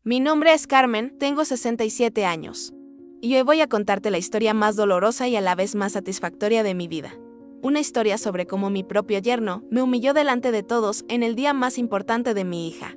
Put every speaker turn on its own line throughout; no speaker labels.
Mi nombre es Carmen, tengo 67 años. Y hoy voy a contarte la historia más dolorosa y a la vez más satisfactoria de mi vida. Una historia sobre cómo mi propio yerno me humilló delante de todos en el día más importante de mi hija.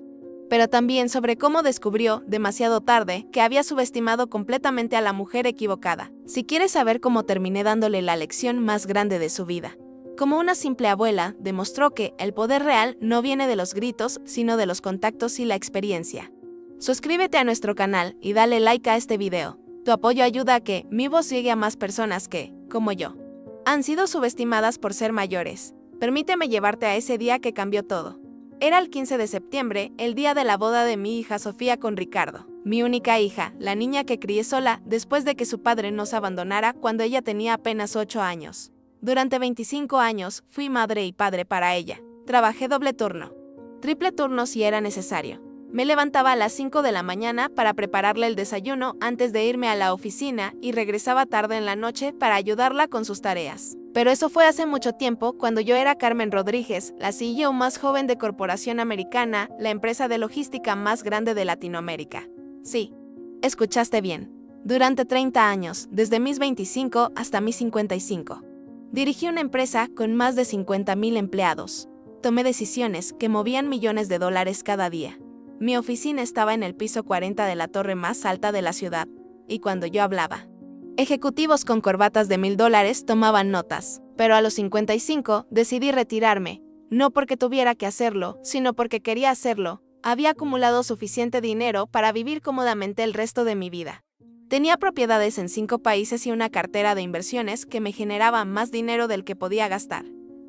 Pero también sobre cómo descubrió, demasiado tarde, que había subestimado completamente a la mujer equivocada. Si quieres saber cómo terminé dándole la lección más grande de su vida. Como una simple abuela, demostró que el poder real no viene de los gritos, sino de los contactos y la experiencia. Suscríbete a nuestro canal y dale like a este video. Tu apoyo ayuda a que mi voz llegue a más personas que, como yo, han sido subestimadas por ser mayores. Permíteme llevarte a ese día que cambió todo. Era el 15 de septiembre, el día de la boda de mi hija Sofía con Ricardo, mi única hija, la niña que crié sola después de que su padre nos abandonara cuando ella tenía apenas 8 años. Durante 25 años fui madre y padre para ella. Trabajé doble turno, triple turno si era necesario. Me levantaba a las 5 de la mañana para prepararle el desayuno antes de irme a la oficina y regresaba tarde en la noche para ayudarla con sus tareas. Pero eso fue hace mucho tiempo, cuando yo era Carmen Rodríguez, la CEO más joven de Corporación Americana, la empresa de logística más grande de Latinoamérica. Sí, escuchaste bien. Durante 30 años, desde mis 25 hasta mis 55. Dirigí una empresa con más de 50,000 empleados. Tomé decisiones que movían millones de dólares cada día. Mi oficina estaba en el piso 40 de la torre más alta de la ciudad, y cuando yo hablaba, ejecutivos con corbatas de $1,000 tomaban notas. Pero a los 55 decidí retirarme, no porque tuviera que hacerlo, sino porque quería hacerlo. Había acumulado suficiente dinero para vivir cómodamente el resto de mi vida. Tenía propiedades en 5 países y una cartera de inversiones que me generaba más dinero del que podía gastar.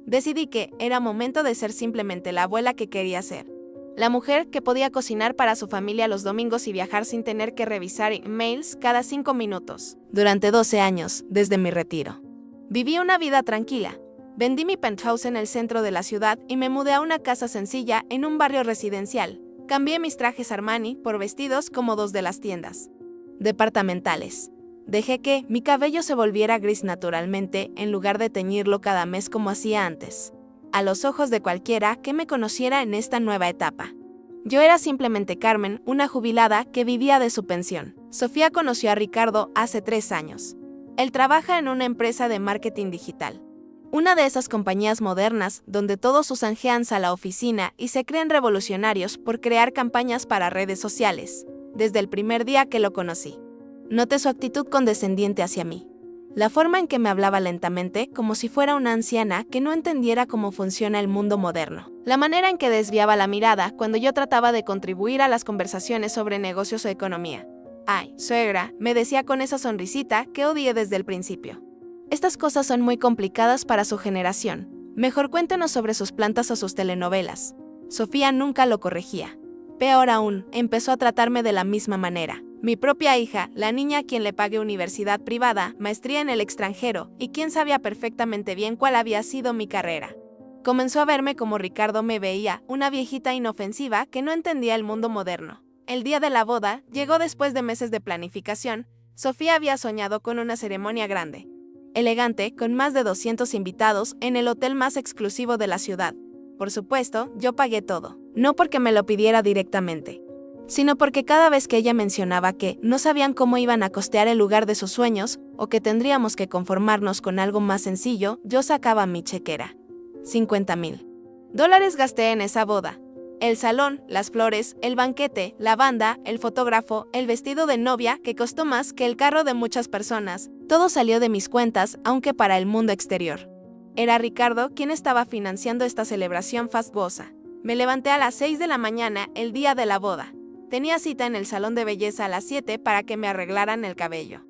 Decidí que era momento de ser simplemente la abuela que quería ser. La mujer que podía cocinar para su familia los domingos y viajar sin tener que revisar emails cada 5 minutos. Durante 12 años, desde mi retiro, viví una vida tranquila. Vendí mi penthouse en el centro de la ciudad y me mudé a una casa sencilla en un barrio residencial. Cambié mis trajes Armani por vestidos cómodos de las tiendas departamentales. Dejé que mi cabello se volviera gris naturalmente en lugar de teñirlo cada mes como hacía antes. A los ojos de cualquiera que me conociera en esta nueva etapa, yo era simplemente Carmen, una jubilada que vivía de su pensión. Sofía conoció a Ricardo hace 3 años. Él trabaja en una empresa de marketing digital. Una de esas compañías modernas donde todos usan hands a la oficina y se creen revolucionarios por crear campañas para redes sociales. Desde el primer día que lo conocí, noté su actitud condescendiente hacia mí. La forma en que me hablaba lentamente, como si fuera una anciana que no entendiera cómo funciona el mundo moderno. La manera en que desviaba la mirada cuando yo trataba de contribuir a las conversaciones sobre negocios o economía. Ay, suegra, me decía con esa sonrisita que odié desde el principio. Estas cosas son muy complicadas para su generación. Mejor cuéntenos sobre sus plantas o sus telenovelas. Sofía nunca lo corregía. Peor aún, empezó a tratarme de la misma manera. Mi propia hija, la niña a quien le pagué universidad privada, maestría en el extranjero, y quien sabía perfectamente bien cuál había sido mi carrera. Comenzó a verme como Ricardo me veía, una viejita inofensiva que no entendía el mundo moderno. El día de la boda llegó después de meses de planificación. Sofía había soñado con una ceremonia grande, elegante, con más de 200 invitados, en el hotel más exclusivo de la ciudad. Por supuesto, yo pagué todo. No porque me lo pidiera directamente, sino porque cada vez que ella mencionaba que no sabían cómo iban a costear el lugar de sus sueños, o que tendríamos que conformarnos con algo más sencillo, yo sacaba mi chequera. $50,000 gasté en esa boda. El salón, las flores, el banquete, la banda, el fotógrafo, el vestido de novia, que costó más que el carro de muchas personas. Todo salió de mis cuentas, aunque para el mundo exterior. Era Ricardo quien estaba financiando esta celebración fastuosa. Me levanté a las 6 de la mañana el día de la boda. Tenía cita en el salón de belleza a las 7 para que me arreglaran el cabello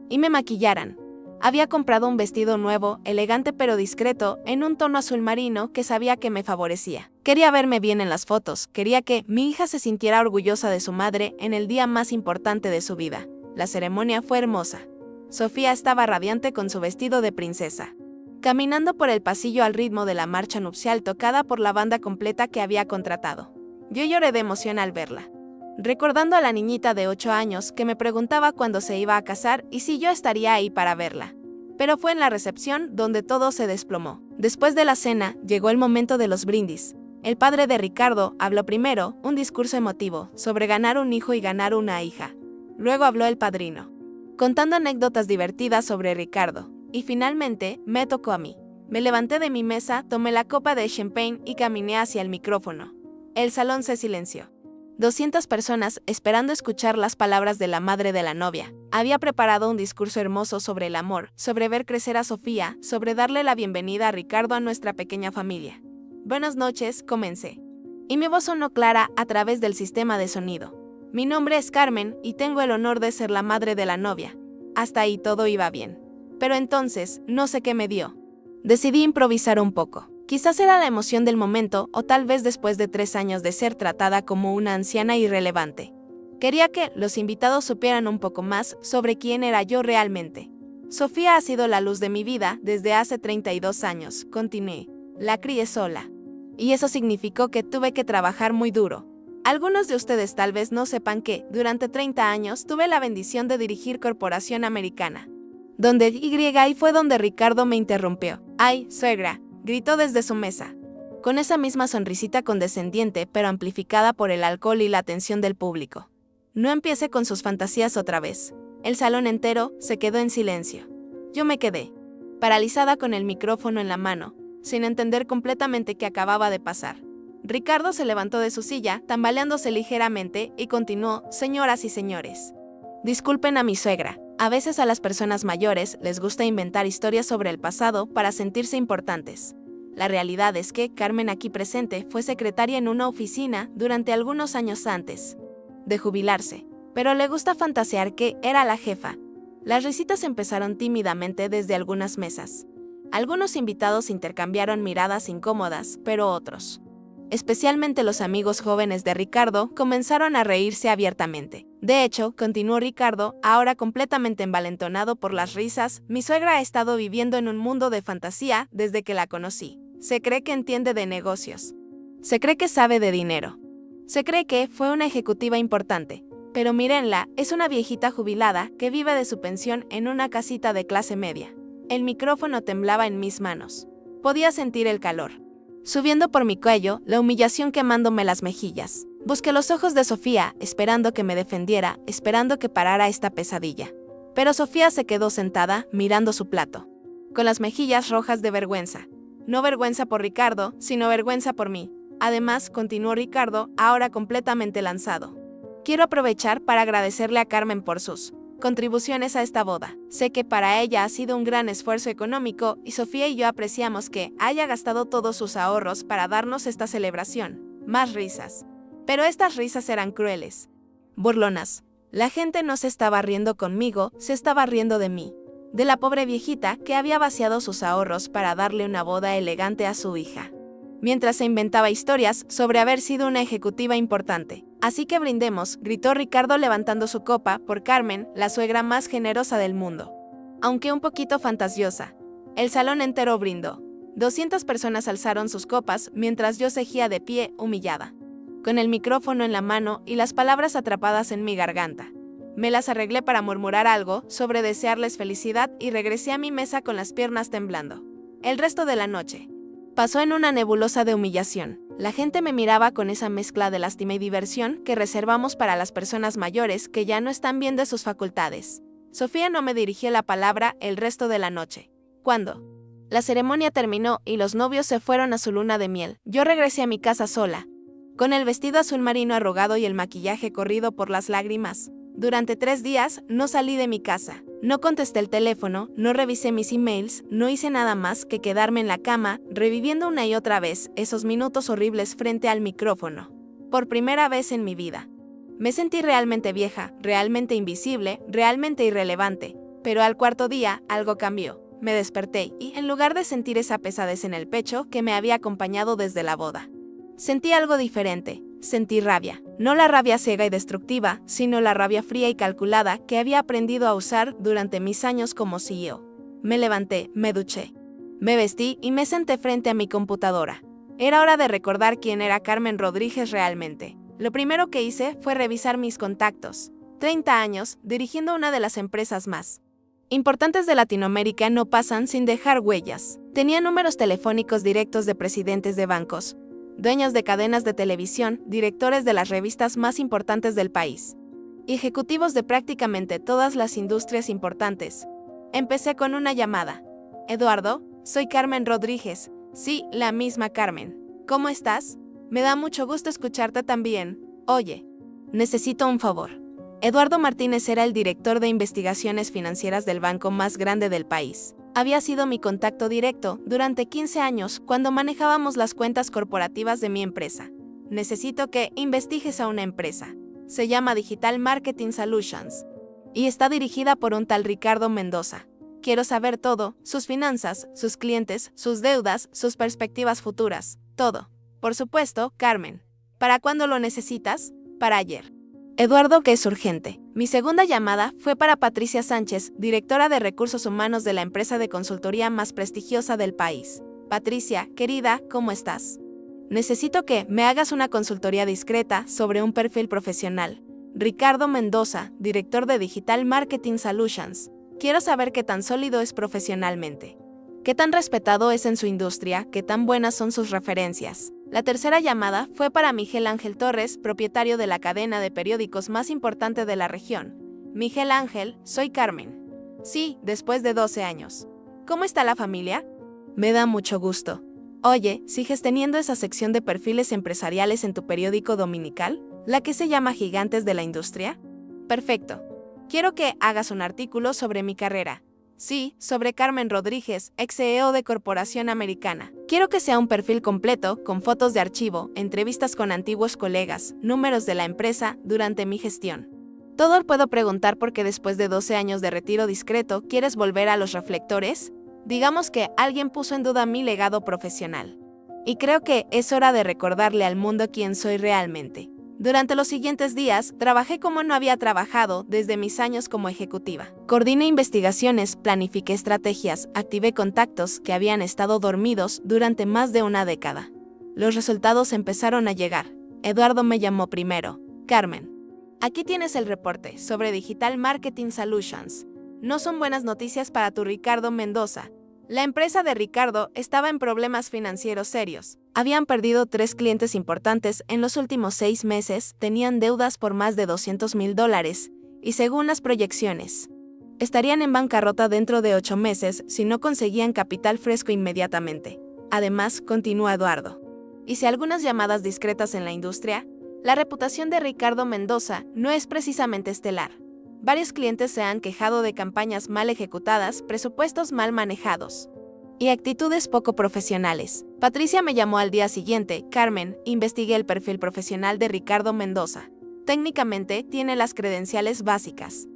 y me maquillaran. Había comprado un vestido nuevo, elegante pero discreto, en un tono azul marino que sabía que me favorecía. Quería verme bien en las fotos, quería que mi hija se sintiera orgullosa de su madre en el día más importante de su vida. La ceremonia fue hermosa. Sofía estaba radiante con su vestido de princesa, caminando por el pasillo al ritmo de la marcha nupcial tocada por la banda completa que había contratado. Yo lloré de emoción al verla, recordando a la niñita de 8 años que me preguntaba cuándo se iba a casar y si yo estaría ahí para verla. Pero fue en la recepción donde todo se desplomó. Después de la cena, llegó el momento de los brindis. El padre de Ricardo habló primero, un discurso emotivo, sobre ganar un hijo y ganar una hija. Luego habló el padrino, contando anécdotas divertidas sobre Ricardo. Y finalmente, me tocó a mí. Me levanté de mi mesa, tomé la copa de champagne y caminé hacia el micrófono. El salón se silenció. 200 personas esperando escuchar las palabras de la madre de la novia. Había preparado un discurso hermoso sobre el amor, sobre ver crecer a Sofía, sobre darle la bienvenida a Ricardo a nuestra pequeña familia. Buenas noches, comencé. Y mi voz sonó clara a través del sistema de sonido. Mi nombre es Carmen y tengo el honor de ser la madre de la novia. Hasta ahí todo iba bien. Pero entonces, no sé qué me dio. Decidí improvisar un poco. Quizás era la emoción del momento o tal vez después de 3 años de ser tratada como una anciana irrelevante. Quería que los invitados supieran un poco más sobre quién era yo realmente. Sofía ha sido la luz de mi vida desde hace 32 años, continué. La crié sola. Y eso significó que tuve que trabajar muy duro. Algunos de ustedes tal vez no sepan que, durante 30 años, tuve la bendición de dirigir Corporación Americana. Donde y fue donde Ricardo me interrumpió. ¡Ay, suegra!, gritó desde su mesa, con esa misma sonrisita condescendiente pero amplificada por el alcohol y la atención del público. No empiece con sus fantasías otra vez. El salón entero se quedó en silencio. Yo me quedé, paralizada con el micrófono en la mano, sin entender completamente qué acababa de pasar. Ricardo se levantó de su silla, tambaleándose ligeramente, y continuó: señoras y señores, disculpen a mi suegra. A veces a las personas mayores les gusta inventar historias sobre el pasado para sentirse importantes. La realidad es que Carmen aquí presente fue secretaria en una oficina durante algunos años antes de jubilarse, pero le gusta fantasear que era la jefa. Las risitas empezaron tímidamente desde algunas mesas. Algunos invitados intercambiaron miradas incómodas, pero otros, especialmente los amigos jóvenes de Ricardo, comenzaron a reírse abiertamente. De hecho, continuó Ricardo, ahora completamente envalentonado por las risas, mi suegra ha estado viviendo en un mundo de fantasía desde que la conocí. Se cree que entiende de negocios. Se cree que sabe de dinero. Se cree que fue una ejecutiva importante. Pero mírenla, es una viejita jubilada que vive de su pensión en una casita de clase media. El micrófono temblaba en mis manos. Podía sentir el calor subiendo por mi cuello, la humillación quemándome las mejillas. Busqué los ojos de Sofía, esperando que me defendiera, esperando que parara esta pesadilla. Pero Sofía se quedó sentada, mirando su plato, con las mejillas rojas de vergüenza. No vergüenza por Ricardo, sino vergüenza por mí. Además, continuó Ricardo, ahora completamente lanzado. Quiero aprovechar para agradecerle a Carmen por sus contribuciones a esta boda. Sé que para ella ha sido un gran esfuerzo económico y Sofía y yo apreciamos que haya gastado todos sus ahorros para darnos esta celebración. Más risas. Pero estas risas eran crueles, burlonas. La gente no se estaba riendo conmigo, se estaba riendo de mí. De la pobre viejita que había vaciado sus ahorros para darle una boda elegante a su hija, mientras se inventaba historias sobre haber sido una ejecutiva importante. Así que brindemos, gritó Ricardo levantando su copa, por Carmen, la suegra más generosa del mundo. Aunque un poquito fantasiosa. El salón entero brindó. 200 personas alzaron sus copas mientras yo seguía de pie, humillada, con el micrófono en la mano y las palabras atrapadas en mi garganta. Me las arreglé para murmurar algo sobre desearles felicidad y regresé a mi mesa con las piernas temblando. El resto de la noche pasó en una nebulosa de humillación. La gente me miraba con esa mezcla de lástima y diversión que reservamos para las personas mayores que ya no están bien de sus facultades. Sofía no me dirigió la palabra el resto de la noche. Cuando la ceremonia terminó y los novios se fueron a su luna de miel, yo regresé a mi casa sola, con el vestido azul marino arrugado y el maquillaje corrido por las lágrimas. Durante 3 días no salí de mi casa. No contesté el teléfono, no revisé mis emails, no hice nada más que quedarme en la cama, reviviendo una y otra vez esos minutos horribles frente al micrófono. Por primera vez en mi vida. Me sentí realmente vieja, realmente invisible, realmente irrelevante. Pero al 4.º día, algo cambió. Me desperté y, en lugar de sentir esa pesadez en el pecho que me había acompañado desde la boda, sentí algo diferente. Sentí rabia. No la rabia ciega y destructiva, sino la rabia fría y calculada que había aprendido a usar durante mis años como CEO. Me levanté, me duché, me vestí y me senté frente a mi computadora. Era hora de recordar quién era Carmen Rodríguez realmente. Lo primero que hice fue revisar mis contactos. 30 años, dirigiendo una de las empresas más importantes de Latinoamérica no pasan sin dejar huellas. Tenía números telefónicos directos de presidentes de bancos, dueños de cadenas de televisión, directores de las revistas más importantes del país, y ejecutivos de prácticamente todas las industrias importantes. Empecé con una llamada. Eduardo, soy Carmen Rodríguez. Sí, la misma Carmen. ¿Cómo estás? Me da mucho gusto escucharte también. Oye, necesito un favor. Eduardo Martínez era el director de investigaciones financieras del banco más grande del país. Había sido mi contacto directo durante 15 años cuando manejábamos las cuentas corporativas de mi empresa. Necesito que investigues a una empresa. Se llama Digital Marketing Solutions y está dirigida por un tal Ricardo Mendoza. Quiero saber todo, sus finanzas, sus clientes, sus deudas, sus perspectivas futuras, todo. Por supuesto, Carmen. ¿Para cuándo lo necesitas? Para ayer. Eduardo, que es urgente. Mi segunda llamada fue para Patricia Sánchez, directora de Recursos Humanos de la empresa de consultoría más prestigiosa del país. Patricia, querida, ¿cómo estás? Necesito que me hagas una consultoría discreta sobre un perfil profesional. Ricardo Mendoza, director de Digital Marketing Solutions. Quiero saber qué tan sólido es profesionalmente, qué tan respetado es en su industria, qué tan buenas son sus referencias. La tercera llamada fue para Miguel Ángel Torres, propietario de la cadena de periódicos más importante de la región. Miguel Ángel, soy Carmen. Sí, después de 12 años. ¿Cómo está la familia? Me da mucho gusto. Oye, ¿sigues teniendo esa sección de perfiles empresariales en tu periódico dominical? ¿La que se llama Gigantes de la Industria? Perfecto. Quiero que hagas un artículo sobre mi carrera. Sí, sobre Carmen Rodríguez, ex CEO de Corporación Americana. Quiero que sea un perfil completo, con fotos de archivo, entrevistas con antiguos colegas, números de la empresa durante mi gestión. Todo puedo preguntar porque después de 12 años de retiro discreto, ¿quieres volver a los reflectores? Digamos que alguien puso en duda mi legado profesional. Y creo que es hora de recordarle al mundo quién soy realmente. Durante los siguientes días, trabajé como no había trabajado desde mis años como ejecutiva. Coordiné investigaciones, planifiqué estrategias, activé contactos que habían estado dormidos durante más de una década. Los resultados empezaron a llegar. Eduardo me llamó primero. Carmen, aquí tienes el reporte sobre Digital Marketing Solutions. No son buenas noticias para tu Ricardo Mendoza. La empresa de Ricardo estaba en problemas financieros serios. Habían perdido 3 clientes importantes en los últimos 6 meses, tenían deudas por más de $200,000 y según las proyecciones, estarían en bancarrota dentro de 8 meses si no conseguían capital fresco inmediatamente. Además, continúa Eduardo. Hice algunas llamadas discretas en la industria. La reputación de Ricardo Mendoza no es precisamente estelar. Varios clientes se han quejado de campañas mal ejecutadas, presupuestos mal manejados y actitudes poco profesionales. Patricia me llamó al día siguiente. Carmen, investigué el perfil profesional de Ricardo Mendoza. Técnicamente tiene las credenciales básicas,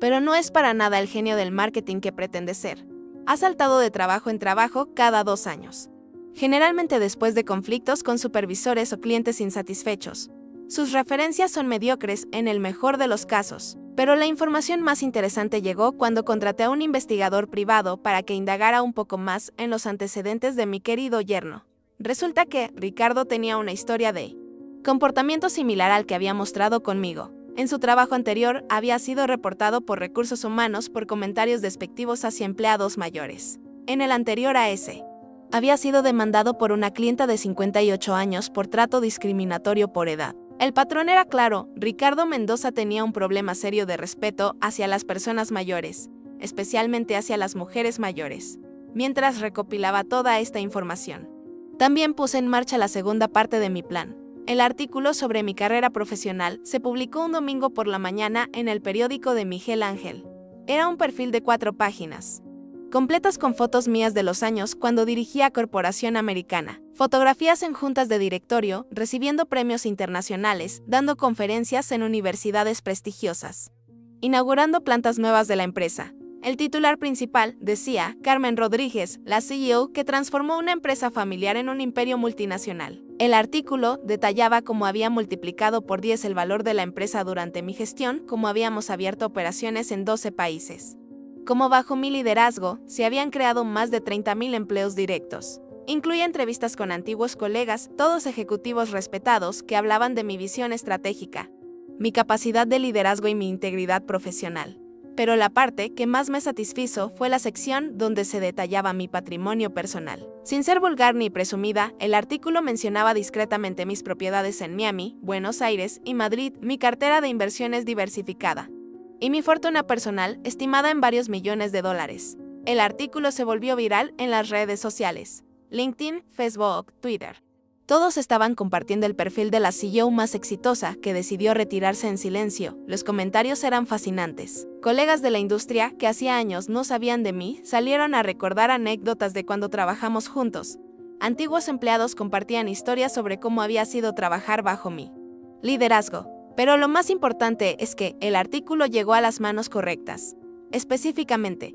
pero no es para nada el genio del marketing que pretende ser. Ha saltado de trabajo en trabajo cada 2 años, generalmente después de conflictos con supervisores o clientes insatisfechos. Sus referencias son mediocres en el mejor de los casos. Pero la información más interesante llegó cuando contraté a un investigador privado para que indagara un poco más en los antecedentes de mi querido yerno. Resulta que Ricardo tenía una historia de comportamiento similar al que había mostrado conmigo. En su trabajo anterior había sido reportado por Recursos Humanos por comentarios despectivos hacia empleados mayores. En el anterior a ese, había sido demandado por una clienta de 58 años por trato discriminatorio por edad. El patrón era claro. Ricardo Mendoza tenía un problema serio de respeto hacia las personas mayores, especialmente hacia las mujeres mayores. Mientras recopilaba toda esta información, también puse en marcha la segunda parte de mi plan. El artículo sobre mi carrera profesional se publicó un domingo por la mañana en el periódico de Miguel Ángel. Era un perfil de 4 páginas, completas con fotos mías de los años cuando dirigía a Corporación Americana, fotografías en juntas de directorio, recibiendo premios internacionales, dando conferencias en universidades prestigiosas, inaugurando plantas nuevas de la empresa. El titular principal decía, Carmen Rodríguez, la CEO que transformó una empresa familiar en un imperio multinacional. El artículo detallaba cómo había multiplicado por 10 el valor de la empresa durante mi gestión, cómo habíamos abierto operaciones en 12 países. Como bajo mi liderazgo, se habían creado más de 30,000 empleos directos. Incluía entrevistas con antiguos colegas, todos ejecutivos respetados, que hablaban de mi visión estratégica, mi capacidad de liderazgo y mi integridad profesional. Pero la parte que más me satisfizo fue la sección donde se detallaba mi patrimonio personal. Sin ser vulgar ni presumida, el artículo mencionaba discretamente mis propiedades en Miami, Buenos Aires y Madrid, mi cartera de inversiones diversificada y mi fortuna personal, estimada en varios millones de dólares. El artículo se volvió viral en las redes sociales: LinkedIn, Facebook, Twitter. Todos estaban compartiendo el perfil de la CEO más exitosa que decidió retirarse en silencio. Los comentarios eran fascinantes. Colegas de la industria que hacía años no sabían de mí salieron a recordar anécdotas de cuando trabajamos juntos. Antiguos empleados compartían historias sobre cómo había sido trabajar bajo mi liderazgo. Pero lo más importante es que el artículo llegó a las manos correctas. Específicamente,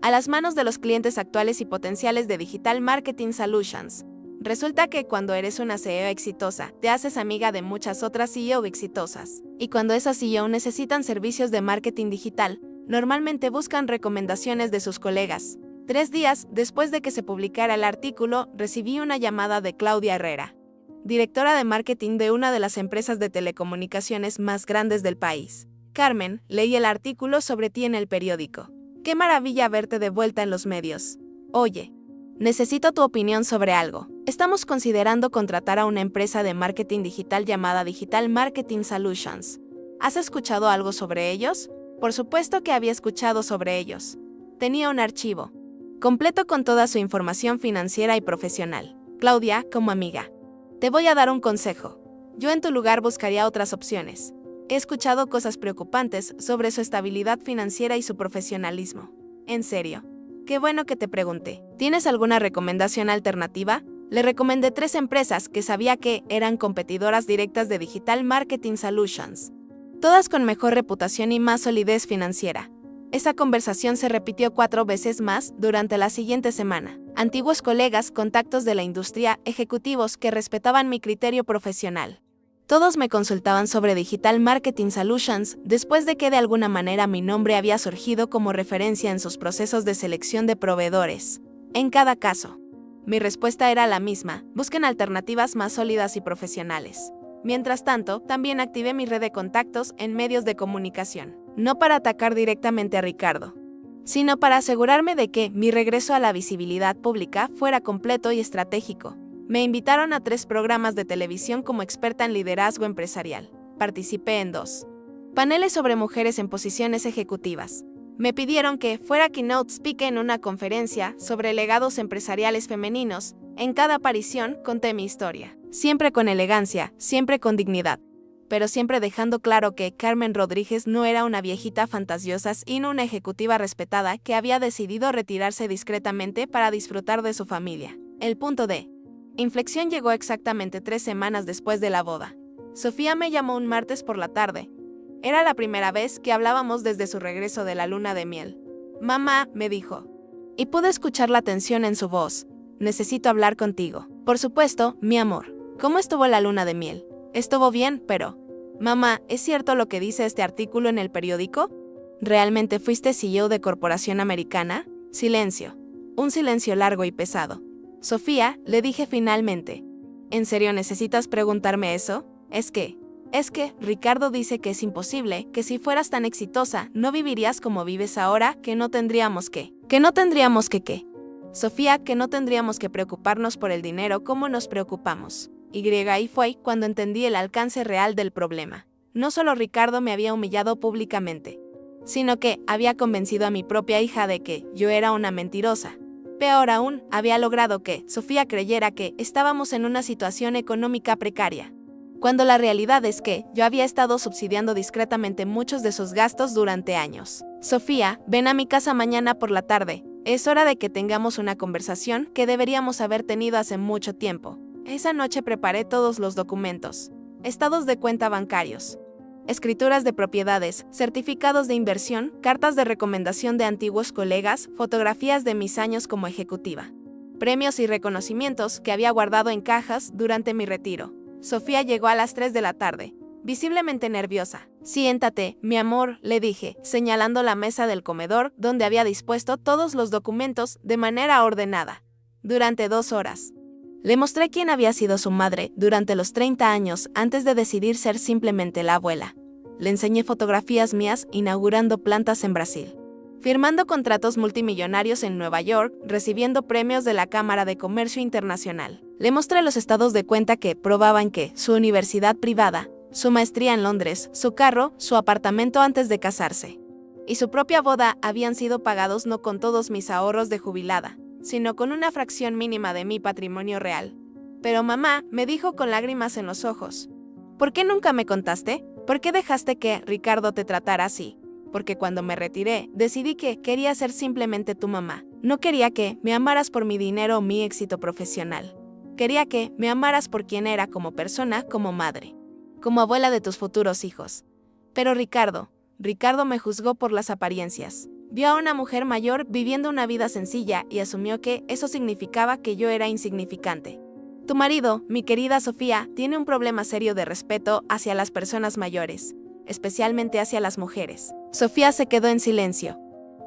a las manos de los clientes actuales y potenciales de Digital Marketing Solutions. Resulta que cuando eres una CEO exitosa, te haces amiga de muchas otras CEO exitosas. Y cuando esas CEO necesitan servicios de marketing digital, normalmente buscan recomendaciones de sus colegas. 3 días después de que se publicara el artículo, recibí una llamada de Claudia Herrera, directora de marketing de una de las empresas de telecomunicaciones más grandes del país. Carmen, leí el artículo sobre ti en el periódico. Qué maravilla verte de vuelta en los medios. Oye, necesito tu opinión sobre algo. Estamos considerando contratar a una empresa de marketing digital llamada Digital Marketing Solutions. ¿Has escuchado algo sobre ellos? Por supuesto que había escuchado sobre ellos. Tenía un archivo completo con toda su información financiera y profesional. Claudia, como amiga, te voy a dar un consejo. Yo en tu lugar buscaría otras opciones. He escuchado cosas preocupantes sobre su estabilidad financiera y su profesionalismo. En serio. Qué bueno que te pregunté. ¿Tienes alguna recomendación alternativa? Le recomendé 3 empresas que sabía que eran competidoras directas de Digital Marketing Solutions. Todas con mejor reputación y más solidez financiera. Esa conversación se repitió 4 veces más durante la siguiente semana. Antiguos colegas, contactos de la industria, ejecutivos que respetaban mi criterio profesional. Todos me consultaban sobre Digital Marketing Solutions después de que de alguna manera mi nombre había surgido como referencia en sus procesos de selección de proveedores. En cada caso, mi respuesta era la misma: busquen alternativas más sólidas y profesionales. Mientras tanto, también activé mi red de contactos en medios de comunicación, no para atacar directamente a Ricardo, sino para asegurarme de que mi regreso a la visibilidad pública fuera completo y estratégico. Me invitaron a 3 programas de televisión como experta en liderazgo empresarial. Participé en 2 paneles sobre mujeres en posiciones ejecutivas. Me pidieron que fuera keynote speaker en una conferencia sobre legados empresariales femeninos. En cada aparición conté mi historia. Siempre con elegancia, siempre con dignidad. Pero siempre dejando claro que Carmen Rodríguez no era una viejita fantasiosa, sino una ejecutiva respetada que había decidido retirarse discretamente para disfrutar de su familia. El punto de inflexión llegó exactamente 3 semanas después de la boda. Sofía me llamó un martes por la tarde. Era la primera vez que hablábamos desde su regreso de la luna de miel. Mamá, me dijo. Y pude escuchar la tensión en su voz. Necesito hablar contigo. Por supuesto, mi amor. ¿Cómo estuvo la luna de miel? Estuvo bien, pero... Mamá, ¿es cierto lo que dice este artículo en el periódico? ¿Realmente fuiste CEO de corporación americana? Silencio. Un silencio largo y pesado. Sofía, le dije finalmente. ¿En serio necesitas preguntarme eso? Es que, Ricardo dice que es imposible, que si fueras tan exitosa, no vivirías como vives ahora, que no tendríamos que qué. Sofía, que no tendríamos que preocuparnos por el dinero como nos preocupamos. Y fue cuando entendí el alcance real del problema. No solo Ricardo me había humillado públicamente, sino que había convencido a mi propia hija de que yo era una mentirosa. Peor aún, había logrado que Sofía creyera que estábamos en una situación económica precaria, cuando la realidad es que yo había estado subsidiando discretamente muchos de sus gastos durante años. Sofía, ven a mi casa mañana por la tarde. Es hora de que tengamos una conversación que deberíamos haber tenido hace mucho tiempo. Esa noche preparé todos los documentos, estados de cuenta bancarios, escrituras de propiedades, certificados de inversión, cartas de recomendación de antiguos colegas, fotografías de mis años como ejecutiva, premios y reconocimientos que había guardado en cajas durante mi retiro. Sofía llegó a las 3 de la tarde, visiblemente nerviosa. Siéntate, mi amor, le dije, señalando la mesa del comedor donde había dispuesto todos los documentos de manera ordenada. Durante 2 horas. Le mostré quién había sido su madre durante los 30 años antes de decidir ser simplemente la abuela. Le enseñé fotografías mías inaugurando plantas en Brasil, firmando contratos multimillonarios en Nueva York, recibiendo premios de la Cámara de Comercio Internacional. Le mostré los estados de cuenta que probaban que su universidad privada, su maestría en Londres, su carro, su apartamento antes de casarse y su propia boda habían sido pagados no con todos mis ahorros de jubilada, sino con una fracción mínima de mi patrimonio real. Pero mamá me dijo con lágrimas en los ojos: ¿por qué nunca me contaste? ¿Por qué dejaste que Ricardo te tratara así? Porque cuando me retiré, decidí que quería ser simplemente tu mamá. No quería que me amaras por mi dinero o mi éxito profesional. Quería que me amaras por quien era como persona, como madre, como abuela de tus futuros hijos. Pero Ricardo me juzgó por las apariencias. Vio a una mujer mayor viviendo una vida sencilla y asumió que eso significaba que yo era insignificante. Tu marido, mi querida Sofía, tiene un problema serio de respeto hacia las personas mayores, especialmente hacia las mujeres. Sofía se quedó en silencio,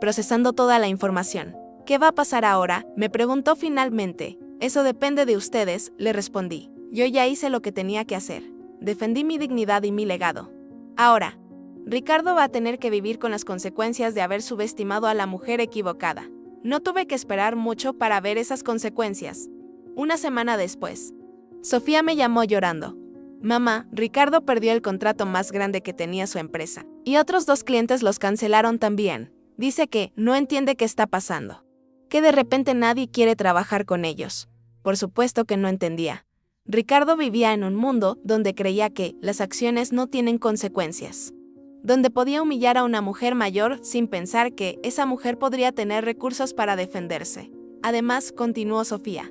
procesando toda la información. ¿Qué va a pasar ahora?, me preguntó finalmente. Eso depende de ustedes, le respondí. Yo ya hice lo que tenía que hacer. Defendí mi dignidad y mi legado. Ahora, Ricardo va a tener que vivir con las consecuencias de haber subestimado a la mujer equivocada. No tuve que esperar mucho para ver esas consecuencias. Una semana después, Sofía me llamó llorando. Mamá, Ricardo perdió el contrato más grande que tenía su empresa, y otros 2 clientes los cancelaron también. Dice que no entiende qué está pasando, que de repente nadie quiere trabajar con ellos. Por supuesto que no entendía. Ricardo vivía en un mundo donde creía que las acciones no tienen consecuencias, donde podía humillar a una mujer mayor sin pensar que esa mujer podría tener recursos para defenderse. Además, continuó Sofía,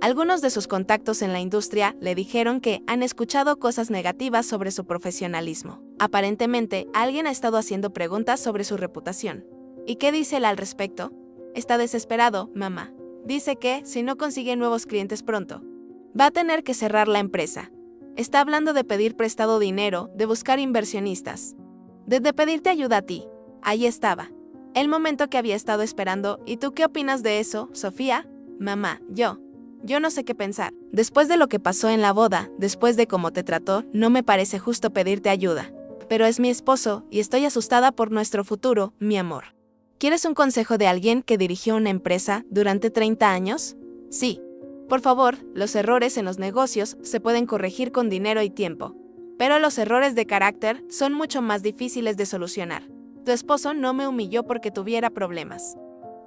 algunos de sus contactos en la industria le dijeron que han escuchado cosas negativas sobre su profesionalismo. Aparentemente, alguien ha estado haciendo preguntas sobre su reputación. ¿Y qué dice él al respecto? Está desesperado, mamá. Dice que, si no consigue nuevos clientes pronto, va a tener que cerrar la empresa. Está hablando de pedir prestado dinero, de buscar inversionistas, de pedirte ayuda a ti. Ahí estaba, el momento que había estado esperando. ¿Y tú qué opinas de eso, Sofía? Mamá, yo no sé qué pensar. Después de lo que pasó en la boda, después de cómo te trató, no me parece justo pedirte ayuda. Pero es mi esposo, y estoy asustada por nuestro futuro, mi amor. ¿Quieres un consejo de alguien que dirigió una empresa durante 30 años? Sí. Por favor, los errores en los negocios se pueden corregir con dinero y tiempo. Pero los errores de carácter son mucho más difíciles de solucionar. Tu esposo no me humilló porque tuviera problemas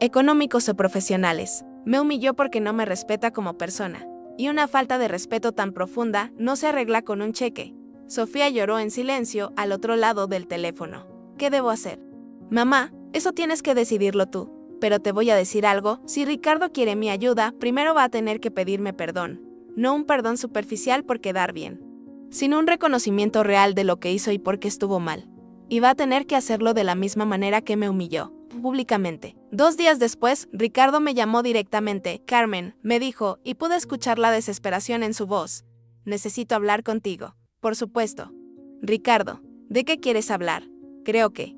económicos o profesionales. Me humilló porque no me respeta como persona. Y una falta de respeto tan profunda no se arregla con un cheque. Sofía lloró en silencio al otro lado del teléfono. ¿Qué debo hacer? Mamá, eso tienes que decidirlo tú. Pero te voy a decir algo, si Ricardo quiere mi ayuda, primero va a tener que pedirme perdón. No un perdón superficial por quedar bien, sino un reconocimiento real de lo que hizo y por qué estuvo mal. Y va a tener que hacerlo de la misma manera que me humilló, públicamente. 2 días después, Ricardo me llamó directamente. Carmen, me dijo, y pude escuchar la desesperación en su voz. Necesito hablar contigo. Por supuesto. Ricardo, ¿de qué quieres hablar? Creo que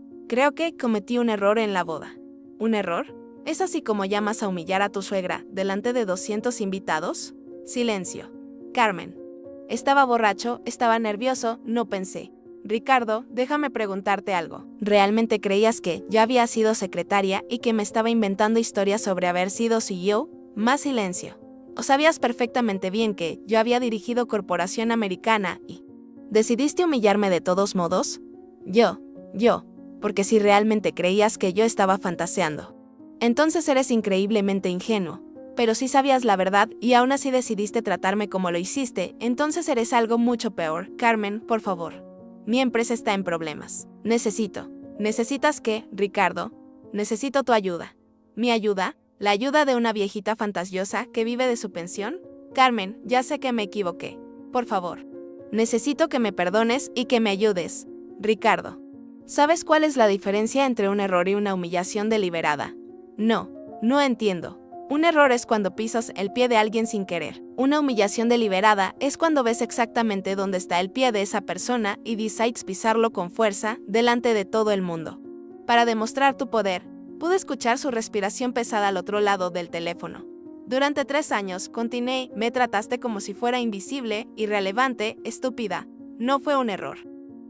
cometí un error en la boda. ¿Un error? ¿Es así como llamas a humillar a tu suegra delante de 200 invitados? Silencio. Carmen. Estaba borracho, estaba nervioso, no pensé. Ricardo, déjame preguntarte algo. ¿Realmente creías que yo había sido secretaria y que me estaba inventando historias sobre haber sido CEO? Más silencio. ¿O sabías perfectamente bien que yo había dirigido Corporación Americana y decidiste humillarme de todos modos? Yo, porque si realmente creías que yo estaba fantaseando, entonces eres increíblemente ingenuo. Pero si sabías la verdad y aún así decidiste tratarme como lo hiciste, entonces eres algo mucho peor. Carmen, por favor. Mi empresa está en problemas. ¿Necesitas qué, Ricardo? Necesito tu ayuda. ¿Mi ayuda? ¿La ayuda de una viejita fantasiosa que vive de su pensión? Carmen, ya sé que me equivoqué. Por favor. Necesito que me perdones y que me ayudes. Ricardo. ¿Sabes cuál es la diferencia entre un error y una humillación deliberada? No entiendo. Un error es cuando pisas el pie de alguien sin querer. Una humillación deliberada es cuando ves exactamente dónde está el pie de esa persona y decides pisarlo con fuerza delante de todo el mundo. Para demostrar tu poder, pude escuchar su respiración pesada al otro lado del teléfono. Durante 3 años, me trataste como si fuera invisible, irrelevante, estúpida. No fue un error.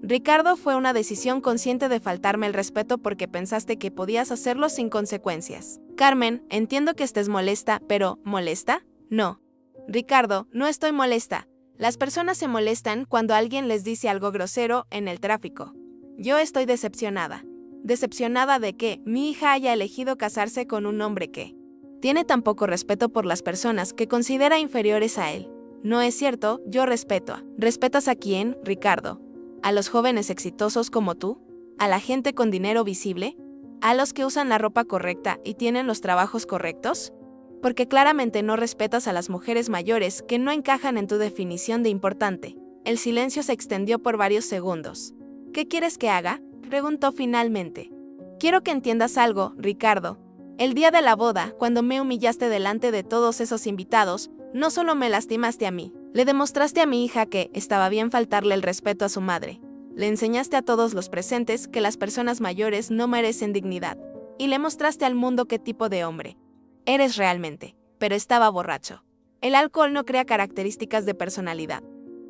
Ricardo, fue una decisión consciente de faltarme el respeto porque pensaste que podías hacerlo sin consecuencias. Carmen, entiendo que estés molesta, pero ¿molesta? No. Ricardo, no estoy molesta. Las personas se molestan cuando alguien les dice algo grosero en el tráfico. Yo estoy decepcionada. Decepcionada de que mi hija haya elegido casarse con un hombre que tiene tan poco respeto por las personas que considera inferiores a él. No es cierto, yo respeto. ¿Respetas a quién, Ricardo? ¿A los jóvenes exitosos como tú? ¿A la gente con dinero visible? ¿A los que usan la ropa correcta y tienen los trabajos correctos? Porque claramente no respetas a las mujeres mayores que no encajan en tu definición de importante. El silencio se extendió por varios segundos. ¿Qué quieres que haga?, preguntó finalmente. Quiero que entiendas algo, Ricardo. El día de la boda, cuando me humillaste delante de todos esos invitados, no solo me lastimaste a mí, le demostraste a mi hija que estaba bien faltarle el respeto a su madre. Le enseñaste a todos los presentes que las personas mayores no merecen dignidad. Y le mostraste al mundo qué tipo de hombre eres realmente. Pero estaba borracho. El alcohol no crea características de personalidad.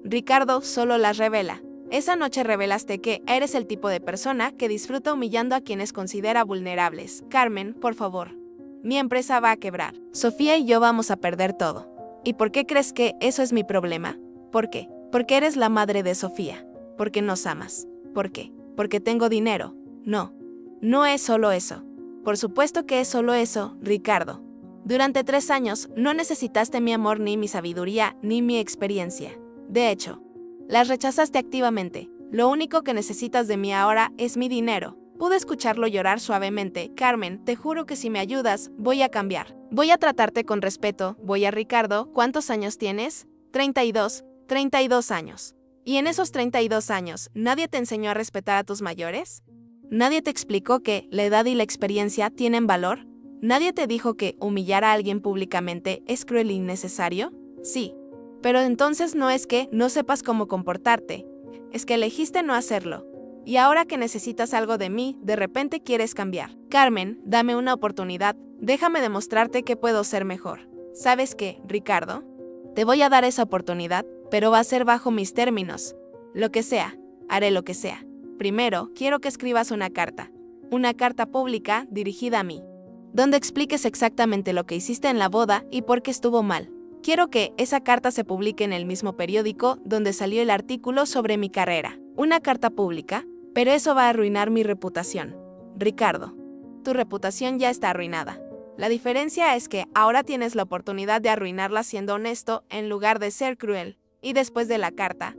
Ricardo solo las revela. Esa noche revelaste que eres el tipo de persona que disfruta humillando a quienes considera vulnerables. Carmen, por favor. Mi empresa va a quebrar. Sofía y yo vamos a perder todo. ¿Y por qué crees que eso es mi problema? ¿Por qué? Porque eres la madre de Sofía. Porque nos amas. ¿Por qué? Porque tengo dinero. No. No es solo eso. Por supuesto que es solo eso, Ricardo. Durante 3 años no necesitaste mi amor, ni mi sabiduría, ni mi experiencia. De hecho, las rechazaste activamente. Lo único que necesitas de mí ahora es mi dinero. Pude escucharlo llorar suavemente. Carmen, te juro que si me ayudas, voy a cambiar. Voy a tratarte con respeto. Voy a Ricardo, ¿cuántos años tienes? 32. 32 años. ¿Y en esos 32 años, nadie te enseñó a respetar a tus mayores? ¿Nadie te explicó que la edad y la experiencia tienen valor? ¿Nadie te dijo que humillar a alguien públicamente es cruel e innecesario? Sí. Pero entonces no es que no sepas cómo comportarte, es que elegiste no hacerlo. Y ahora que necesitas algo de mí, de repente quieres cambiar. Carmen, dame una oportunidad, déjame demostrarte que puedo ser mejor. ¿Sabes qué, Ricardo? Te voy a dar esa oportunidad, pero va a ser bajo mis términos. Lo que sea, haré lo que sea. Primero, quiero que escribas una carta pública dirigida a mí, donde expliques exactamente lo que hiciste en la boda y por qué estuvo mal. Quiero que esa carta se publique en el mismo periódico donde salió el artículo sobre mi carrera. Una carta pública, pero eso va a arruinar mi reputación. Ricardo, tu reputación ya está arruinada. La diferencia es que ahora tienes la oportunidad de arruinarla siendo honesto en lugar de ser cruel. Y después de la carta,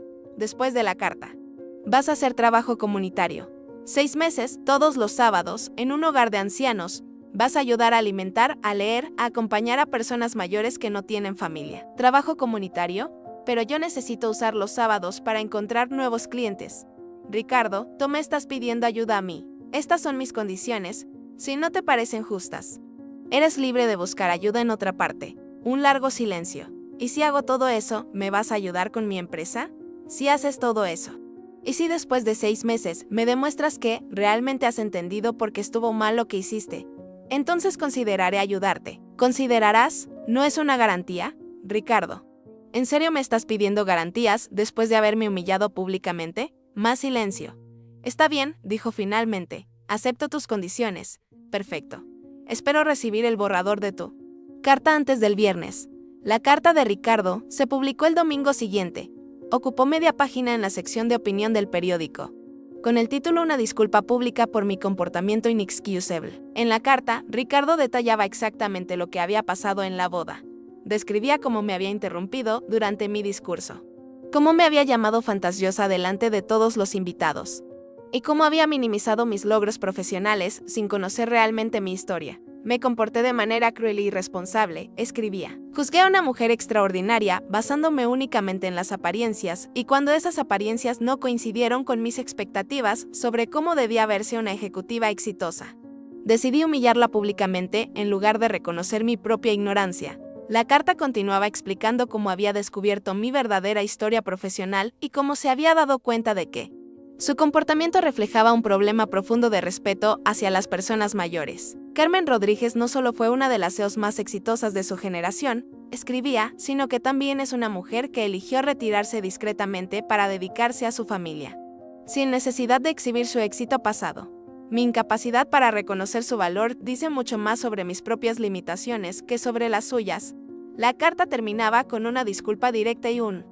vas a hacer trabajo comunitario. 6 meses, todos los sábados, en un hogar de ancianos. Vas a ayudar a alimentar, a leer, a acompañar a personas mayores que no tienen familia. Trabajo comunitario, pero yo necesito usar los sábados para encontrar nuevos clientes. Ricardo, tú me estás pidiendo ayuda a mí. Estas son mis condiciones, si no te parecen justas. Eres libre de buscar ayuda en otra parte. Un largo silencio. ¿Y si hago todo eso, me vas a ayudar con mi empresa? Si haces todo eso. ¿Y si después de 6 meses me demuestras que realmente has entendido por qué estuvo mal lo que hiciste? Entonces consideraré ayudarte. ¿Considerarás? ¿No es una garantía? Ricardo, ¿en serio me estás pidiendo garantías después de haberme humillado públicamente? Más silencio. Está bien, dijo finalmente. Acepto tus condiciones. Perfecto. Espero recibir el borrador de tu carta antes del viernes. La carta de Ricardo se publicó el domingo siguiente. Ocupó media página en la sección de opinión del periódico, con el título Una disculpa pública por mi comportamiento inexcusable. En la carta, Ricardo detallaba exactamente lo que había pasado en la boda. Describía cómo me había interrumpido durante mi discurso, cómo me había llamado fantasiosa delante de todos los invitados, y cómo había minimizado mis logros profesionales sin conocer realmente mi historia. Me comporté de manera cruel e irresponsable, escribía. Juzgué a una mujer extraordinaria basándome únicamente en las apariencias, y cuando esas apariencias no coincidieron con mis expectativas sobre cómo debía verse una ejecutiva exitosa. Decidí humillarla públicamente en lugar de reconocer mi propia ignorancia. La carta continuaba explicando cómo había descubierto mi verdadera historia profesional y cómo se había dado cuenta de que su comportamiento reflejaba un problema profundo de respeto hacia las personas mayores. Carmen Rodríguez no solo fue una de las CEOs más exitosas de su generación, escribía, sino que también es una mujer que eligió retirarse discretamente para dedicarse a su familia. sin necesidad de exhibir su éxito pasado. Mi incapacidad para reconocer su valor dice mucho más sobre mis propias limitaciones que sobre las suyas. La carta terminaba con una disculpa directa y un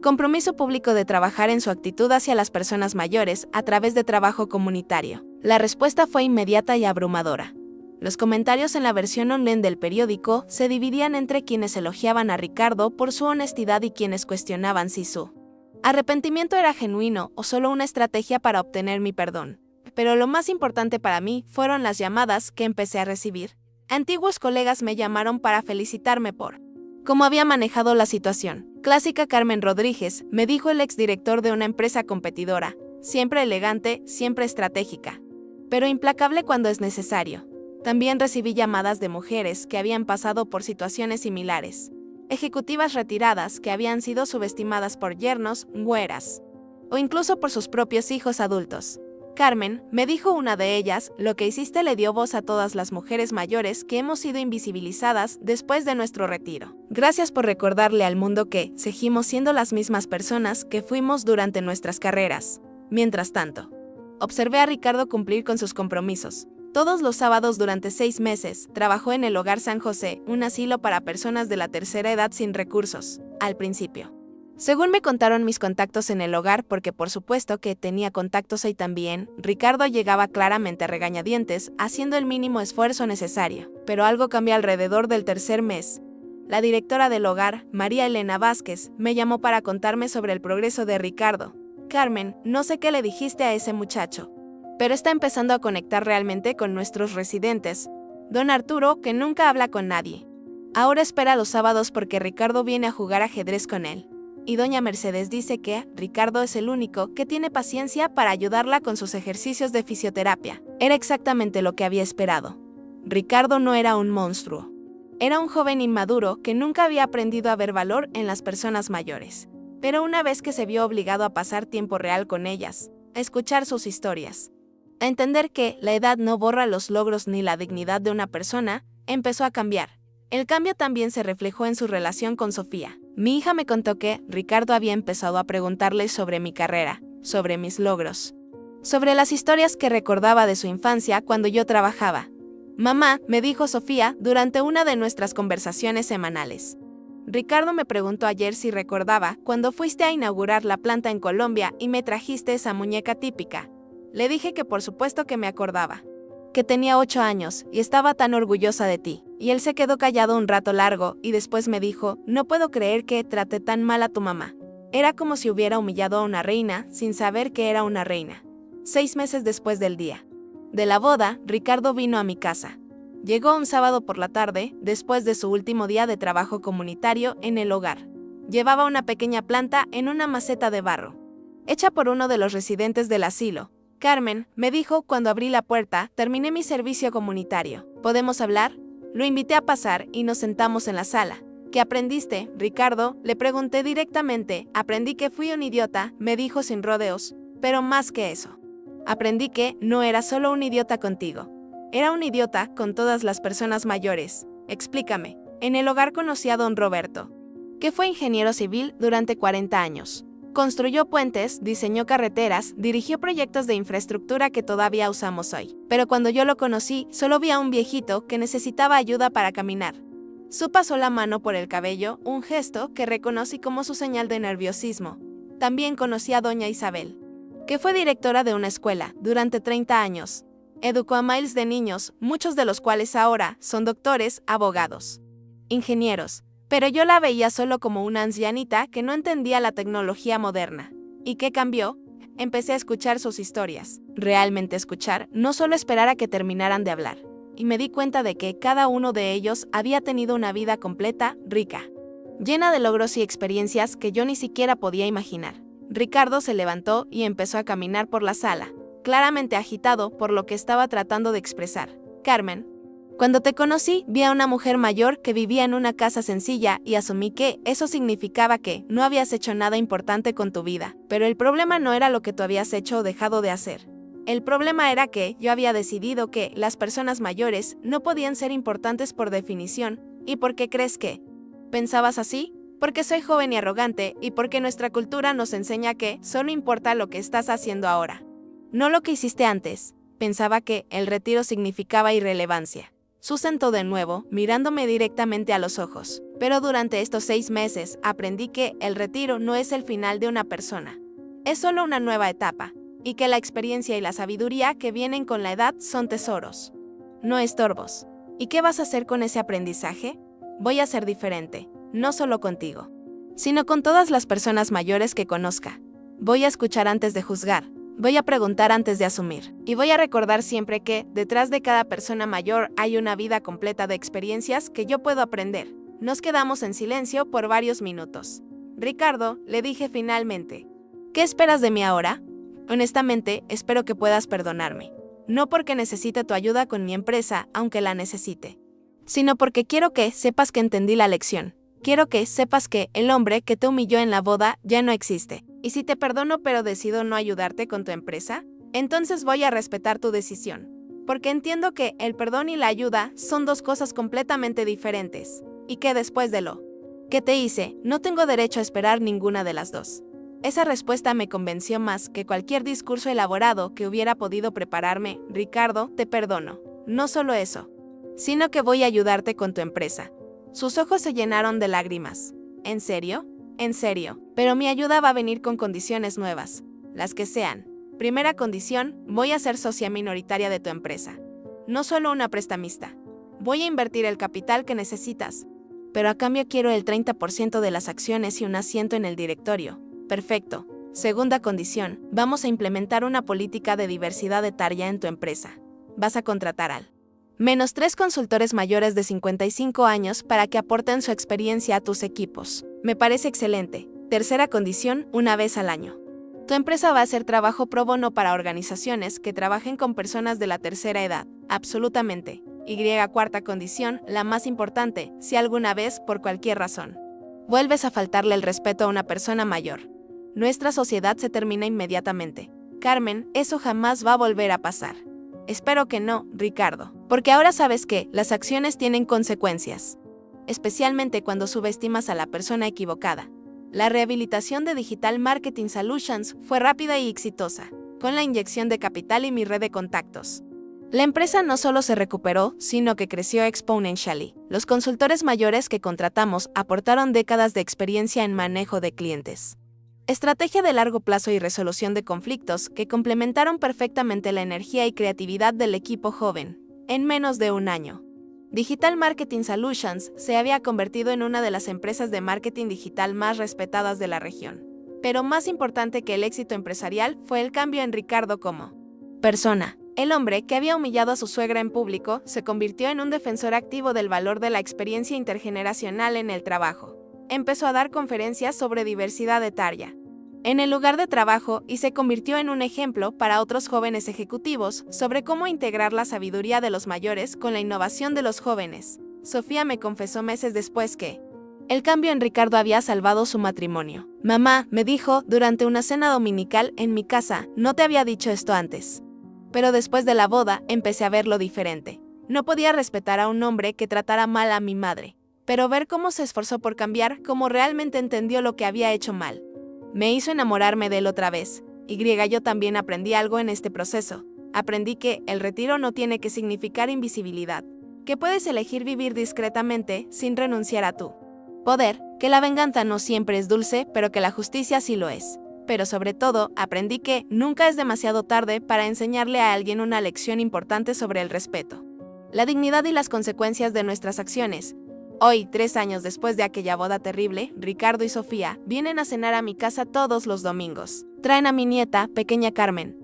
compromiso público de trabajar en su actitud hacia las personas mayores a través de trabajo comunitario. La respuesta fue inmediata y abrumadora. Los comentarios en la versión online del periódico se dividían entre quienes elogiaban a Ricardo por su honestidad y quienes cuestionaban si su arrepentimiento era genuino o solo una estrategia para obtener mi perdón. Pero lo más importante para mí fueron las llamadas que empecé a recibir. Antiguos colegas me llamaron para felicitarme por cómo había manejado la situación. Clásica Carmen Rodríguez, me dijo el exdirector de una empresa competidora, siempre elegante, siempre estratégica, pero implacable cuando es necesario. También recibí llamadas de mujeres que habían pasado por situaciones similares. Ejecutivas retiradas que habían sido subestimadas por yernos, güeras, o incluso por sus propios hijos adultos. Carmen, me dijo una de ellas, lo que hiciste le dio voz a todas las mujeres mayores que hemos sido invisibilizadas después de nuestro retiro. Gracias por recordarle al mundo que seguimos siendo las mismas personas que fuimos durante nuestras carreras. Mientras tanto, observé a Ricardo cumplir con sus compromisos. Todos los sábados durante 6 meses, trabajó en el Hogar San José, un asilo para personas de la tercera edad sin recursos, al principio. Según me contaron mis contactos en el hogar, porque por supuesto que tenía contactos ahí también, Ricardo llegaba claramente a regañadientes, haciendo el mínimo esfuerzo necesario. Pero algo cambió alrededor del tercer mes. La directora del hogar, María Elena Vázquez, me llamó para contarme sobre el progreso de Ricardo. Carmen, no sé qué le dijiste a ese muchacho, pero está empezando a conectar realmente con nuestros residentes. Don Arturo, que nunca habla con nadie, ahora espera los sábados porque Ricardo viene a jugar ajedrez con él. Y doña Mercedes dice que Ricardo es el único que tiene paciencia para ayudarla con sus ejercicios de fisioterapia. Era exactamente lo que había esperado. Ricardo no era un monstruo. Era un joven inmaduro que nunca había aprendido a ver valor en las personas mayores. Pero una vez que se vio obligado a pasar tiempo real con ellas, a escuchar sus historias, a entender que la edad no borra los logros ni la dignidad de una persona, empezó a cambiar. El cambio también se reflejó en su relación con Sofía. Mi hija me contó que Ricardo había empezado a preguntarle sobre mi carrera, sobre mis logros, sobre las historias que recordaba de su infancia cuando yo trabajaba. Mamá, me dijo Sofía durante una de nuestras conversaciones semanales. Ricardo me preguntó ayer si recordaba cuando fuiste a inaugurar la planta en Colombia y me trajiste esa muñeca típica. Le dije que por supuesto que me acordaba, que tenía 8 años y estaba tan orgullosa de ti. Y él se quedó callado un rato largo y después me dijo, no puedo creer que traté tan mal a tu mamá. Era como si hubiera humillado a una reina sin saber que era una reina. 6 meses después del día de la boda, Ricardo vino a mi casa. Llegó un sábado por la tarde, después de su último día de trabajo comunitario en el hogar. Llevaba una pequeña planta en una maceta de barro, hecha por uno de los residentes del asilo. Carmen, me dijo cuando abrí la puerta, terminé mi servicio comunitario. ¿Podemos hablar? Lo invité a pasar y nos sentamos en la sala. ¿Qué aprendiste, Ricardo? Le pregunté directamente. Aprendí que fui un idiota, me dijo sin rodeos, pero más que eso. Aprendí que no era solo un idiota contigo. Era un idiota con todas las personas mayores. Explícame. En el hogar conocí a don Roberto, que fue ingeniero civil durante 40 años. Construyó puentes, diseñó carreteras, dirigió proyectos de infraestructura que todavía usamos hoy. Pero cuando yo lo conocí, solo vi a un viejito que necesitaba ayuda para caminar. Su pasó la mano por el cabello, un gesto que reconocí como su señal de nerviosismo. También conocí a doña Isabel, que fue directora de una escuela durante 30 años. Educó a miles de niños, muchos de los cuales ahora son doctores, abogados, ingenieros. Pero yo la veía solo como una ancianita que no entendía la tecnología moderna. ¿Y qué cambió? Empecé a escuchar sus historias. Realmente escuchar, no solo esperar a que terminaran de hablar. Y me di cuenta de que cada uno de ellos había tenido una vida completa, rica, llena de logros y experiencias que yo ni siquiera podía imaginar. Ricardo se levantó y empezó a caminar por la sala, claramente agitado por lo que estaba tratando de expresar. Carmen, cuando te conocí, vi a una mujer mayor que vivía en una casa sencilla y asumí que eso significaba que no habías hecho nada importante con tu vida. Pero el problema no era lo que tú habías hecho o dejado de hacer. El problema era que yo había decidido que las personas mayores no podían ser importantes por definición. ¿Y por qué crees que pensabas así? Porque soy joven y arrogante y porque nuestra cultura nos enseña que solo importa lo que estás haciendo ahora, no lo que hiciste antes. Pensaba que el retiro significaba irrelevancia. Sustentó de nuevo, mirándome directamente a los ojos. Pero durante estos 6 meses aprendí que el retiro no es el final de una persona. Es solo una nueva etapa, y que la experiencia y la sabiduría que vienen con la edad son tesoros, no estorbos. ¿Y qué vas a hacer con ese aprendizaje? Voy a ser diferente, no solo contigo, sino con todas las personas mayores que conozca. Voy a escuchar antes de juzgar. Voy a preguntar antes de asumir. Y voy a recordar siempre que, detrás de cada persona mayor hay una vida completa de experiencias que yo puedo aprender. Nos quedamos en silencio por varios minutos. Ricardo, le dije finalmente. ¿Qué esperas de mí ahora? Honestamente, espero que puedas perdonarme. No porque necesite tu ayuda con mi empresa, aunque la necesite, sino porque quiero que sepas que entendí la lección. Quiero que sepas que el hombre que te humilló en la boda ya no existe. Y si te perdono pero decido no ayudarte con tu empresa, entonces voy a respetar tu decisión. Porque entiendo que el perdón y la ayuda son dos cosas completamente diferentes. Y que después de lo que te hice, no tengo derecho a esperar ninguna de las dos. Esa respuesta me convenció más que cualquier discurso elaborado que hubiera podido prepararme. Ricardo, te perdono. No solo eso, sino que voy a ayudarte con tu empresa. Sus ojos se llenaron de lágrimas. ¿En serio? En serio. Pero mi ayuda va a venir con condiciones nuevas, las que sean. Primera condición, voy a ser socia minoritaria de tu empresa. No solo una prestamista. Voy a invertir el capital que necesitas. Pero a cambio quiero el 30% de las acciones y un asiento en el directorio. Perfecto. Segunda condición, vamos a implementar una política de diversidad etaria en tu empresa. Vas a contratar al menos 3 consultores mayores de 55 años para que aporten su experiencia a tus equipos. Me parece excelente. Tercera condición, una vez al año. Tu empresa va a hacer trabajo pro bono para organizaciones que trabajen con personas de la tercera edad. Absolutamente. Y cuarta condición, la más importante, si alguna vez, por cualquier razón, vuelves a faltarle el respeto a una persona mayor, nuestra sociedad se termina inmediatamente. Carmen, eso jamás va a volver a pasar. Espero que no, Ricardo, porque ahora sabes que las acciones tienen consecuencias, especialmente cuando subestimas a la persona equivocada. La rehabilitación de Digital Marketing Solutions fue rápida y exitosa, con la inyección de capital y mi red de contactos. La empresa no solo se recuperó, sino que creció exponentially. Los consultores mayores que contratamos aportaron décadas de experiencia en manejo de clientes, estrategia de largo plazo y resolución de conflictos que complementaron perfectamente la energía y creatividad del equipo joven. En menos de un año, Digital Marketing Solutions se había convertido en una de las empresas de marketing digital más respetadas de la región. Pero más importante que el éxito empresarial fue el cambio en Ricardo como persona. El hombre que había humillado a su suegra en público se convirtió en un defensor activo del valor de la experiencia intergeneracional en el trabajo. Empezó a dar conferencias sobre diversidad etaria en el lugar de trabajo y se convirtió en un ejemplo para otros jóvenes ejecutivos sobre cómo integrar la sabiduría de los mayores con la innovación de los jóvenes. Sofía me confesó meses después que el cambio en Ricardo había salvado su matrimonio. Mamá, me dijo durante una cena dominical en mi casa, no te había dicho esto antes. Pero después de la boda empecé a verlo diferente. No podía respetar a un hombre que tratara mal a mi madre. Pero ver cómo se esforzó por cambiar, cómo realmente entendió lo que había hecho mal, me hizo enamorarme de él otra vez. Yo también aprendí algo en este proceso. Aprendí que el retiro no tiene que significar invisibilidad, que puedes elegir vivir discretamente sin renunciar a tu poder, que la venganza no siempre es dulce, pero que la justicia sí lo es. Pero sobre todo, aprendí que nunca es demasiado tarde para enseñarle a alguien una lección importante sobre el respeto, la dignidad y las consecuencias de nuestras acciones. Hoy, 3 años después de aquella boda terrible, Ricardo y Sofía vienen a cenar a mi casa todos los domingos. Traen a mi nieta, pequeña Carmen,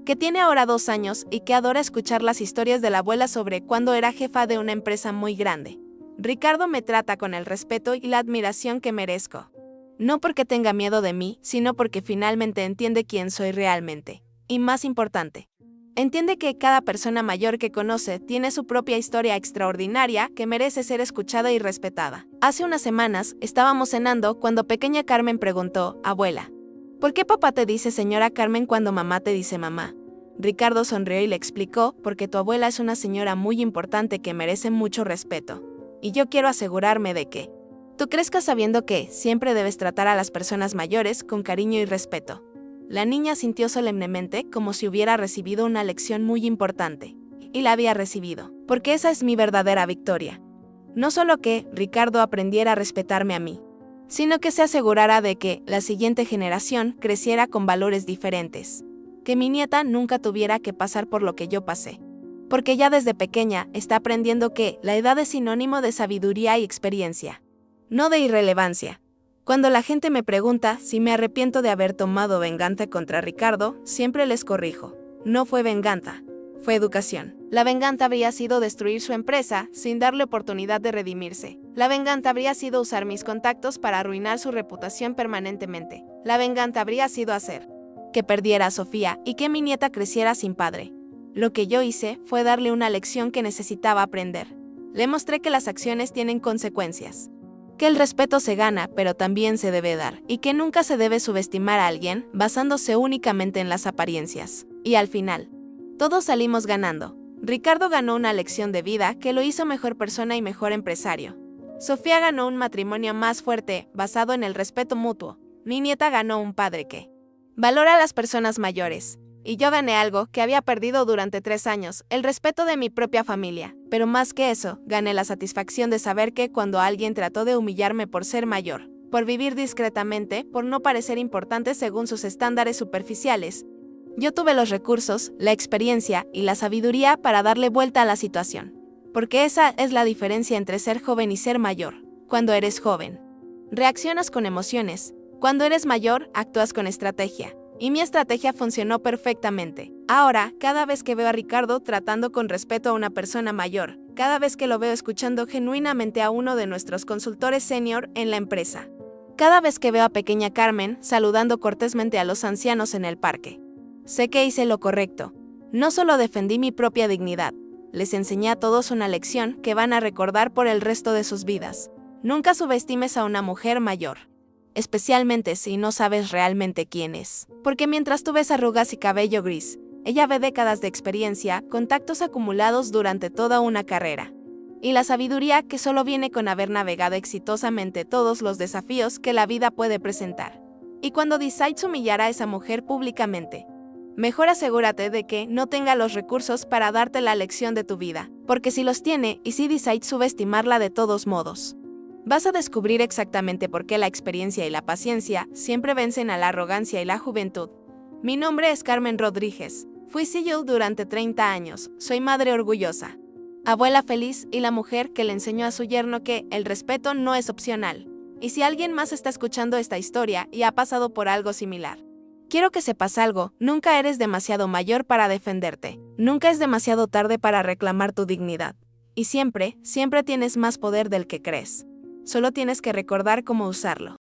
que tiene ahora 2 años y que adora escuchar las historias de la abuela sobre cuando era jefa de una empresa muy grande. Ricardo me trata con el respeto y la admiración que merezco. No porque tenga miedo de mí, sino porque finalmente entiende quién soy realmente. Y más importante, entiende que cada persona mayor que conoce tiene su propia historia extraordinaria que merece ser escuchada y respetada. Hace unas semanas estábamos cenando cuando pequeña Carmen preguntó, abuela, ¿por qué papá te dice señora Carmen cuando mamá te dice mamá? Ricardo sonrió y le explicó, porque tu abuela es una señora muy importante que merece mucho respeto. Y yo quiero asegurarme de que Tú crezcas sabiendo que siempre debes tratar a las personas mayores con cariño y respeto. La niña sintió solemnemente como si hubiera recibido una lección muy importante. Y la había recibido, porque esa es mi verdadera victoria. No solo que Ricardo aprendiera a respetarme a mí, sino que se asegurara de que la siguiente generación creciera con valores diferentes. Que mi nieta nunca tuviera que pasar por lo que yo pasé. Porque ya desde pequeña está aprendiendo que la edad es sinónimo de sabiduría y experiencia, no de irrelevancia. Cuando la gente me pregunta si me arrepiento de haber tomado venganza contra Ricardo, siempre les corrijo. No fue venganza, fue educación. La venganza habría sido destruir su empresa sin darle oportunidad de redimirse. La venganza habría sido usar mis contactos para arruinar su reputación permanentemente. La venganza habría sido hacer que perdiera a Sofía y que mi nieta creciera sin padre. Lo que yo hice fue darle una lección que necesitaba aprender. Le mostré que las acciones tienen consecuencias. Que el respeto se gana, pero también se debe dar, y que nunca se debe subestimar a alguien basándose únicamente en las apariencias. Y al final, todos salimos ganando. Ricardo ganó una lección de vida que lo hizo mejor persona y mejor empresario. Sofía ganó un matrimonio más fuerte, basado en el respeto mutuo. Mi nieta ganó un padre que valora a las personas mayores. Y yo gané algo que había perdido durante 3 años, el respeto de mi propia familia. Pero más que eso, gané la satisfacción de saber que cuando alguien trató de humillarme por ser mayor, por vivir discretamente, por no parecer importante según sus estándares superficiales, yo tuve los recursos, la experiencia y la sabiduría para darle vuelta a la situación. Porque esa es la diferencia entre ser joven y ser mayor. Cuando eres joven, reaccionas con emociones. Cuando eres mayor, actúas con estrategia. Y mi estrategia funcionó perfectamente. Ahora, cada vez que veo a Ricardo tratando con respeto a una persona mayor, cada vez que lo veo escuchando genuinamente a uno de nuestros consultores senior en la empresa, cada vez que veo a pequeña Carmen saludando cortésmente a los ancianos en el parque, sé que hice lo correcto. No solo defendí mi propia dignidad, les enseñé a todos una lección que van a recordar por el resto de sus vidas. Nunca subestimes a una mujer mayor. Especialmente si no sabes realmente quién es. Porque mientras tú ves arrugas y cabello gris, ella ve décadas de experiencia, contactos acumulados durante toda una carrera. Y la sabiduría que solo viene con haber navegado exitosamente todos los desafíos que la vida puede presentar. Y cuando decides humillar a esa mujer públicamente, mejor asegúrate de que no tenga los recursos para darte la lección de tu vida. Porque si los tiene y si decides subestimarla de todos modos, vas a descubrir exactamente por qué la experiencia y la paciencia siempre vencen a la arrogancia y la juventud. Mi nombre es Carmen Rodríguez. Fui CEO durante 30 años. Soy madre orgullosa, abuela feliz y la mujer que le enseñó a su yerno que el respeto no es opcional. Y si alguien más está escuchando esta historia y ha pasado por algo similar, quiero que sepas algo: nunca eres demasiado mayor para defenderte. Nunca es demasiado tarde para reclamar tu dignidad. Y siempre, siempre tienes más poder del que crees. Solo tienes que recordar cómo usarlo.